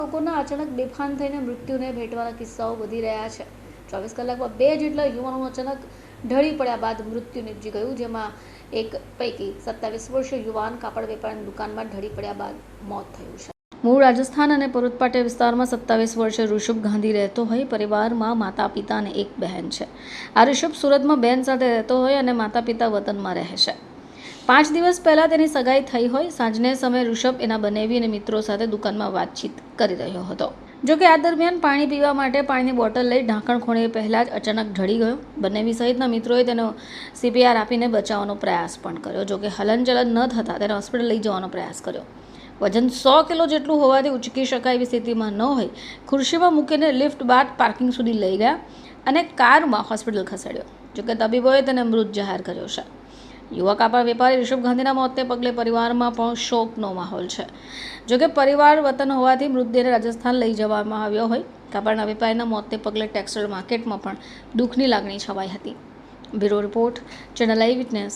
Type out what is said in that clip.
લોકોના અચાનક બેભાન થઈને મૃત્યુને ભેટવાના કિસ્સાઓ વધી રહ્યા છે। 24 કલાકમાં 2 જેટલા યુવાનોનું અચાનક ઢળી પડ્યા બાદ મૃત્યુ નિપજી ગયું, જેમાં એક પૈકી 27 વર્ષીય યુવાન કાપડ વેપારની દુકાનમાં ઢળી પડ્યા બાદ મોત થયું છે। મૂળ રાજસ્થાન અને પરોત પાટિયા વિસ્તારમાં 27 વર્ષીય ઋષભ ગાંધી રહેતો હોય। પરિવારમાં માતા પિતા અને એક બહેન છે। આ ઋષભ સુરતમાં બહેન સાથે રહેતો હોય અને માતા પિતા વતનમાં રહે છે। 5 દિવસ પહેલા તેની સગાઈ થઈ હોય। સાંજને સમયે ઋષભ એના બનેવી અને મિત્રો સાથે દુકાનમાં વાતચીત કરી રહ્યો હતો। જોકે આ દરમિયાન પાણી પીવા માટે પાણીની બોટલ લઈ ઢાંકણ ખોલે પહેલા જ અચાનક ઢળી ગયો। બનેવી સહિતના મિત્રોએ તેનો CPR આપીને બચાવવાનો પ્રયાસ પણ કર્યો। જોકે હલનચલન ન થતાં તેને હોસ્પિટલ લઈ જવાનો પ્રયાસ કર્યો। વજન 100 કિલો જેટલું હોવાથી ઉચકી શકાય એવી સ્થિતિમાં ન હોય ખુરશીમાં મૂકીને લિફ્ટ બાદ પાર્કિંગ સુધી લઈ ગયા અને કારમાં હોસ્પિટલ ખસેડ્યો। જોકે તબીબોએ તેને મૃત જાહેર કર્યો છે। યુવા કાપડ વેપારી ઋષભ ગાંધીના મોતને પગલે પરિવારમાં પણ શોકનો માહોલ છે। જોકે પરિવાર વતન હોવાથી મૃતદેહને રાજસ્થાન લઈ જવામાં આવ્યો હોય। કાપડના વેપારીના મોતને પગલે ટેક્સટાઇલ માર્કેટમાં પણ દુઃખની લાગણી છવાઈ હતી। બ્યુરો રિપોર્ટ, ચેનલ આઈ વિટનેસ,